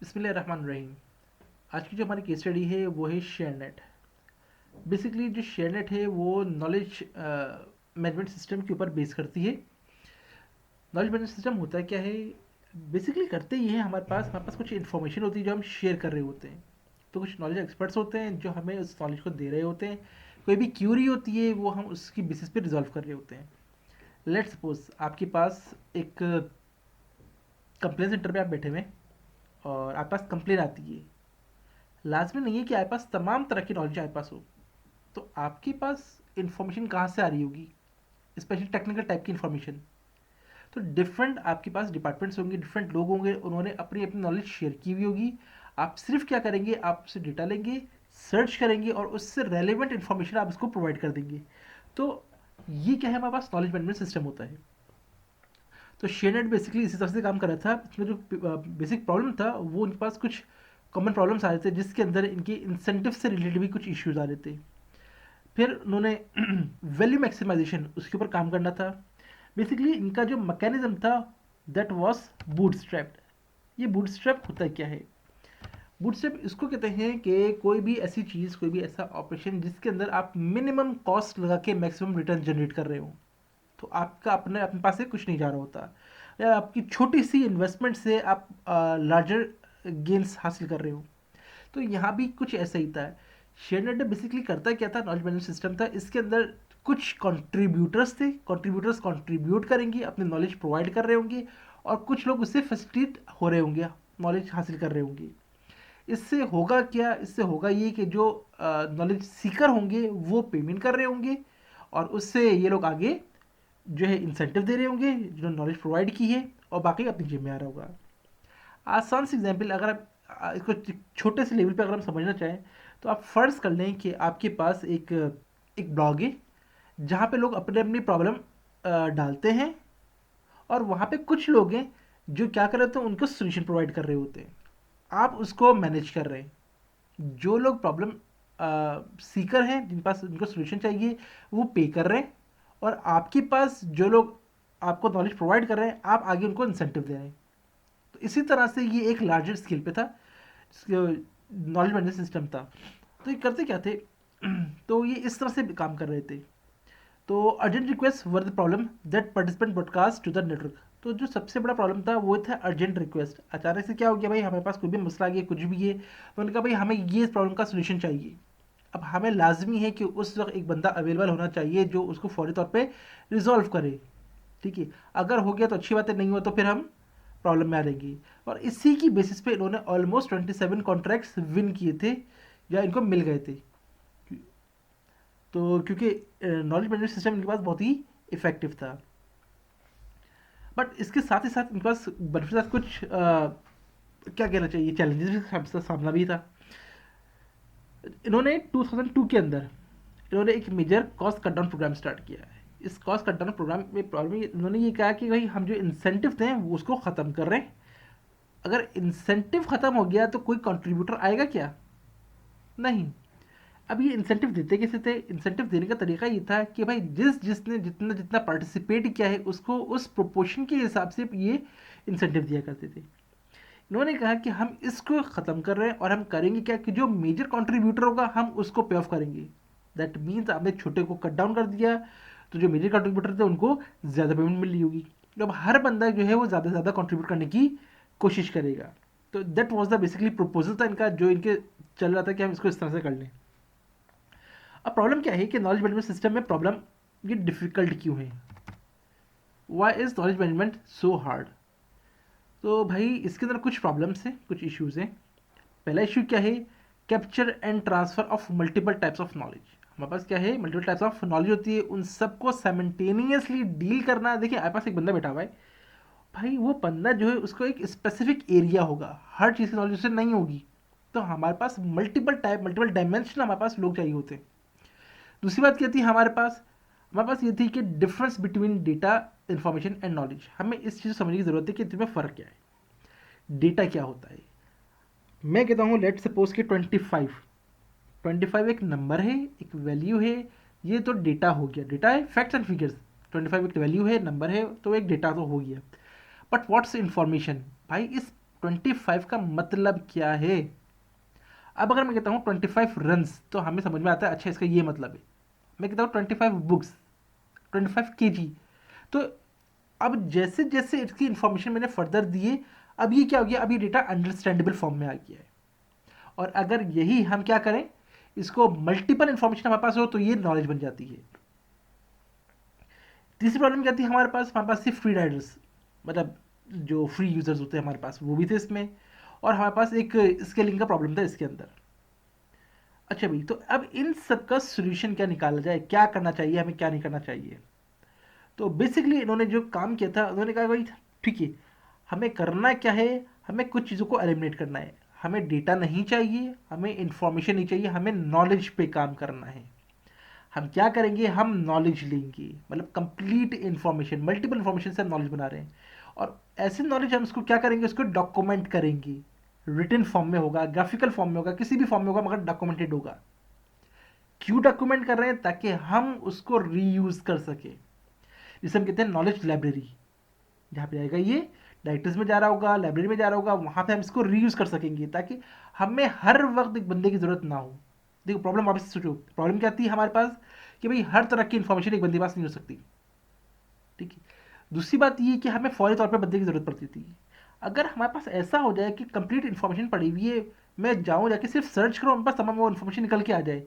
बिस्मिल्लाहिर्रहमानिर्रहीम। आज की जो हमारी केस स्टडी है वो है शेयरनेट। बेसिकली जो शेयरनेट है वो नॉलेज मैनेजमेंट सिस्टम के ऊपर बेस करती है। नॉलेज मैनेजमेंट सिस्टम होता क्या है? बेसिकली करते ये है, हमारे पास कुछ इन्फॉर्मेशन होती है जो हम शेयर कर रहे होते हैं। तो कुछ नॉलेज एक्सपर्ट्स होते हैं जो हमें उस नॉलेज को दे रहे होते हैं। कोई भी क्यूरी होती है वो हम उसकी बेसिस पे रिजॉल्व कर रहे होते हैं। लेट सपोज आपके पास एक कंप्लेन सेंटर पे आप बैठे हुए हैं और आपके पास कंप्लेन आती है। लाजमी नहीं है कि आपके पास तमाम तरह की नॉलेज आपके पास हो। तो आपके पास इंफॉर्मेशन कहाँ से आ रही होगी? स्पेशली टेक्निकल टाइप की इंफॉर्मेशन। तो डिफरेंट आपके पास डिपार्टमेंट्स होंगे, डिफरेंट लोग होंगे, उन्होंने अपनी अपनी नॉलेज शेयर की हुई होगी। आप सिर्फ क्या करेंगे, आप उससे डेटा लेंगे, सर्च करेंगे और उससे रेलिवेंट इन्फॉर्मेशन आप उसको प्रोवाइड कर देंगे। तो ये क्या है, हमारे पास नॉलेज मैनेजमेंट सिस्टम होता है। तो शेयरनेट बेसिकली इसी तरह से काम कर रहा था। इसमें जो बेसिक प्रॉब्लम था वो उनके पास कुछ कॉमन प्रॉब्लम्स आ रहे थे जिसके अंदर इनके इंसेंटिव से रिलेटेड भी कुछ इश्यूज आ रहे थे। फिर उन्होंने वैल्यू मैक्सिमाइजेशन उसके ऊपर काम करना था। बेसिकली इनका जो मैकेनिज्म था दैट वाज बूटस्ट्रैप्ड। ये बूटस्ट्रैप होता क्या है? बूटस्ट्रैप इसको कहते हैं कि कोई भी ऐसी चीज़, कोई भी ऐसा ऑपरेशन जिसके अंदर आप मिनिमम कॉस्ट लगा के मैक्सिमम रिटर्न जनरेट कर रहे हो। तो आपका अपने अपने पास से कुछ नहीं जा रहा होता, या आपकी छोटी सी इन्वेस्टमेंट से आप लार्जर गेन्स हासिल कर रहे हो। तो यहाँ भी कुछ ऐसा ही था। शेयरनेट बेसिकली करता क्या था, नॉलेज मैनेजमेंट सिस्टम था। इसके अंदर कुछ कंट्रीब्यूटर्स थे, कंट्रीब्यूटर्स कंट्रीब्यूट करेंगे, अपनी नॉलेज प्रोवाइड कर रहे होंगे और कुछ लोग उससे फैसिलिटेट हो रहे होंगे, नॉलेज हासिल कर रहे होंगे। इससे होगा क्या? इससे होगा ये कि जो नॉलेज सीकर होंगे वो पेमेंट कर रहे होंगे और उससे ये लोग आगे जो है इंसेंटिव दे रहे होंगे जिन्होंने नॉलेज प्रोवाइड की है, और बाकी अपनी जेब में आ रहा होगा। आसान सी एग्जाम्पल, अगर आप इसको छोटे से लेवल पे अगर हम समझना चाहें तो आप फ़र्ज़ कर लें कि आपके पास एक एक ब्लॉग है जहाँ पे लोग अपने अपनी प्रॉब्लम डालते हैं, और वहाँ पे कुछ लोग हैं जो क्या कर रहे होते हैं, उनको सोल्यूशन प्रोवाइड कर रहे होते हैं। आप उसको मैनेज कर रहे हैं। जो लोग प्रॉब्लम सीकर हैं, जिन पास उनको सोल्यूशन चाहिए, वो पे कर रहे हैं, और आपके पास जो लोग आपको नॉलेज प्रोवाइड कर रहे हैं, आप आगे उनको इंसेंटिव दे रहे हैं। तो इसी तरह से ये एक लार्जर स्केल पे था, नॉलेज मैनेजमेंट सिस्टम था। तो ये करते क्या थे? तो ये इस तरह से काम कर रहे थे। तो urgent request where the problem that participant broadcast to the network. तो जो सबसे बड़ा प्रॉब्लम था वो था अर्जेंट रिक्वेस्ट। अचानक से क्या हो गया भाई, हमारे पास कोई भी मसला आ गया, कुछ भी है, तो उन्होंने कहा भाई हमें ये प्रॉब्लम का सोल्यूशन चाहिए। अब हमें लाजमी है कि उस वक्त एक बंदा अवेलेबल होना चाहिए जो उसको फौरी तौर पे रिजॉल्व करे। ठीक है, अगर हो गया तो अच्छी बात है, नहीं हुआ तो फिर हम प्रॉब्लम में आ जाएंगी। और इसी की बेसिस पे इन्होंने ऑलमोस्ट 27 कॉन्ट्रैक्ट्स विन किए थे, या इनको मिल गए थे। तो क्योंकि नॉलेज मैनेजमेंट सिस्टम इनके पास बहुत ही इफेक्टिव था। बट इसके साथ ही साथ इनके पास बेनिफिट के साथ कुछ क्या कहना चाहिए, चैलेंजेस भी सामना भी था। इन्होंने 2002 के अंदर इन्होंने एक major cost cut down programme start किया है। इस कॉस्ट कट डाउन प्रोग्राम में प्रॉब्लम इन्होंने ये कहा कि भाई हम जो इंसेंटिव थे वो उसको ख़त्म कर रहे हैं। अगर इंसेंटिव ख़त्म हो गया तो कोई कंट्रीब्यूटर आएगा क्या? नहीं। अब ये इंसेंटिव देते कैसे थे? इंसेंटिव देने का तरीका ये था कि भाई जिसने जितना जितना पार्टिसिपेट किया है उसको उस प्रोपोर्शन के हिसाब से ये इंसेंटिव दिया करते थे। इन्होंने कहा कि हम इसको ख़त्म कर रहे हैं और हम करेंगे क्या कि जो मेजर कंट्रीब्यूटर होगा हम उसको पे ऑफ करेंगे। दैट मीन्स आपने छोटे को कट डाउन कर दिया, तो जो मेजर कंट्रीब्यूटर थे उनको ज़्यादा पेमेंट मिल रही होगी। तो अब हर बंदा जो है वो ज़्यादा से ज़्यादा कंट्रीब्यूट करने की कोशिश करेगा। तो that was the basically proposal था इनका, जो इनके चल रहा था कि हम इसको इस तरह से कर लें। अब प्रॉब्लम क्या है कि नॉलेज मैनेजमेंट सिस्टम में प्रॉब्लम ये डिफ़िकल्ट क्यों है? Why is knowledge management so hard? तो भाई इसके अंदर कुछ प्रॉब्लम्स हैं, कुछ इश्यूज हैं। पहला इशू क्या है? Capture and transfer of multiple types of knowledge. हमारे पास क्या है, मल्टीपल टाइप्स ऑफ नॉलेज होती है, उन सबको साइमल्टेनियसली डील करना। देखिए आपके पास एक बंदा बैठा हुआ है, भाई वो बंदा जो है उसको एक स्पेसिफिक एरिया होगा, हर चीज़ की नॉलेज उससे नहीं होगी। तो हमारे पास मल्टीपल टाइप, मल्टीपल डायमेंशन हमारे पास लोग चाहिए होते हैं। दूसरी बात क्या थी हमारे पास ये थी कि difference between data, information and knowledge. हमें इस चीज़ को समझने की ज़रूरत है कि तुम्हें फ़र्क क्या है, डेटा क्या होता है। मैं कहता हूँ लेट सपोज कि 25 एक नंबर है, एक वैल्यू है। ये तो डेटा हो गया, डेटा है फैक्ट्स एंड फिगर्स। 25 एक वैल्यू है, नंबर है, तो एक डेटा तो हो गया। But what's information? भाई इस 25 का मतलब क्या है? अब अगर मैं कहता हूँ 25 रन्स तो हमें समझ में आता है, अच्छा इसका ये मतलब है। मैं कहता हूँ 25 बुक्स, 25 केजी। तो अब जैसे जैसे इसकी इंफॉर्मेशन मैंने फर्दर दिए, अब ये क्या हो गया, अब ये डेटा अंडरस्टैंडेबल फॉर्म में आ गया है। और अगर यही हम क्या करें, इसको मल्टीपल इंफॉर्मेशन हमारे पास हो तो ये नॉलेज बन जाती है। तीसरी प्रॉब्लम क्या थी हमारे पास सिर्फ फ्री राइडर्स, मतलब जो फ्री यूजर्स होते हैं हमारे पास, वो भी थे इसमें। और हमारे पास एक स्केलिंग का प्रॉब्लम था इसके अंदर। अच्छा भाई, तो अब इन सब का सोल्यूशन क्या निकाला जाए, क्या करना चाहिए हमें, क्या नहीं करना चाहिए? तो बेसिकली इन्होंने जो काम किया था, उन्होंने कहा भाई ठीक है, हमें करना क्या है, हमें कुछ चीज़ों को एलिमिनेट करना है। हमें डेटा नहीं चाहिए, हमें इंफॉर्मेशन नहीं चाहिए, हमें नॉलेज पे काम करना है। हम क्या करेंगे, हम नॉलेज लेंगे, मतलब कंप्लीट इंफॉर्मेशन, मल्टीपल इंफॉर्मेशन से हम नॉलेज बना रहे हैं। और ऐसे नॉलेज हम उसको क्या करेंगे, उसको डॉक्यूमेंट करेंगे। रिटन फॉर्म में होगा, ग्राफिकल फॉर्म में होगा, किसी भी फॉर्म में होगा, मगर डॉक्यूमेंटेड होगा। क्यों डॉक्यूमेंट कर रहे हैं? ताकि हम उसको रीयूज कर सके, जिसे हम कहते हैं नॉलेज लाइब्रेरी। जहाँ पे जाएगा ये, डायरेक्टरीज में जा रहा होगा, लाइब्रेरी में जा रहा होगा, वहाँ पे हम इसको रीयूज कर सकेंगे, ताकि हमें हर वक्त एक बंदे की जरूरत ना हो। देखो प्रॉब्लम वापस से सोचो, प्रॉब्लम क्या आती है हमारे पास, कि भाई हर तरह की इन्फॉर्मेशन एक बंदे के पास नहीं हो सकती। ठीक है। दूसरी बात ये कि हमें फौरी तौर पे बंदे की ज़रूरत पड़ती थी। अगर हमारे पास ऐसा हो जाए कि कंप्लीट इन्फॉर्मेशन पड़ी हुई है, मैं जाऊँ जाके सिर्फ सर्च करूँ, मेरे पास तमाम वो इन्फॉर्मेशन निकल के आ जाए,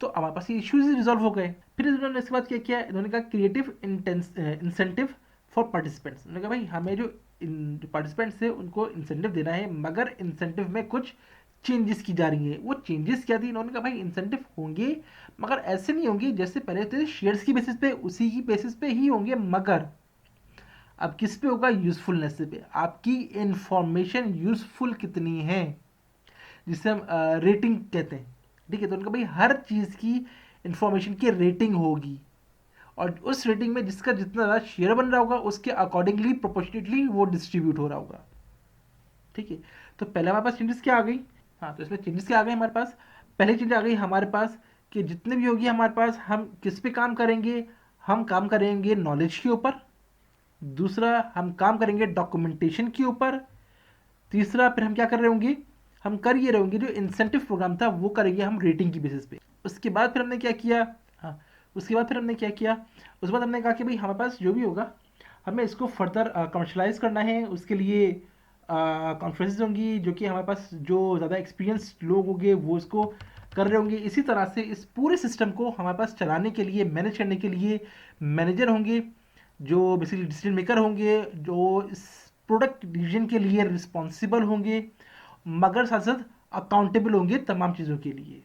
तो हमारे पास ये इश्यूज रिजॉल्व हो गए। फिर इन्होंने इसके बाद क्या किया, इन्होंने कहा क्रिएटिव इंसेंटिव फॉर पार्टिसिपेंट्स। उन्होंने कहा भाई हमें जो पार्टिसिपेंट्स है उनको इंसेंटिव देना है, मगर इंसेंटिव में कुछ चेंजेस की जा रही हैं। वो चेंजेस क्या थी, इन्होंने कहा भाई इंसेंटिव होंगे, मगर ऐसे नहीं होंगे जैसे पहले थे शेयर्स की बेसिस पे, उसी की बेसिस पे ही होंगे, मगर अब किस पे होगा, यूजफुलनेस पे। आपकी इंफॉर्मेशन यूजफुल कितनी है, जिसे हम रेटिंग कहते हैं। ठीक है, तो उनका भाई हर चीज़ की इंफॉर्मेशन की रेटिंग होगी, और उस रेटिंग में जिसका जितना ज़्यादा शेयर बन रहा होगा, उसके अकॉर्डिंगली प्रोपोर्शनेटली वो डिस्ट्रीब्यूट हो रहा होगा। ठीक है, तो पहले हमारे पास चेंजेस क्या आ गई, हाँ तो इसमें चेंजेस क्या आ गए हमारे पास, पहले चेंज आ गई हमारे पास कि जितने भी होगी हमारे पास, हम किस पे काम करेंगे, हम काम करेंगे नॉलेज के ऊपर। दूसरा, हम काम करेंगे डॉक्यूमेंटेशन के ऊपर। तीसरा, फिर हम क्या कर रहे होंगे, हम कर ये रहे होंगे जो इंसेंटिव प्रोग्राम था वो करेंगे हम रेटिंग की बेसिस पे। उसके बाद फिर हमने क्या किया, हाँ उसके बाद फिर हमने क्या किया, उसके बाद हमने कहा कि भाई हमारे पास जो भी होगा, हमें इसको फर्दर कमर्शलाइज करना है। उसके लिए कॉन्फ्रेंसेज होंगी, जो कि हमारे पास जो ज़्यादा एक्सपीरियंस लोग होंगे वो इसको कर रहे होंगे। इसी तरह से इस पूरे सिस्टम को हमारे पास चलाने के लिए, मैनेज करने के लिए मैनेजर होंगे, जो बेसिकली डिसीजन मेकर होंगे, जो इस प्रोडक्ट डिवीजन के लिए रिस्पॉन्सिबल होंगे, मगर साथ साथ अकाउंटेबल होंगे तमाम चीज़ों के लिए।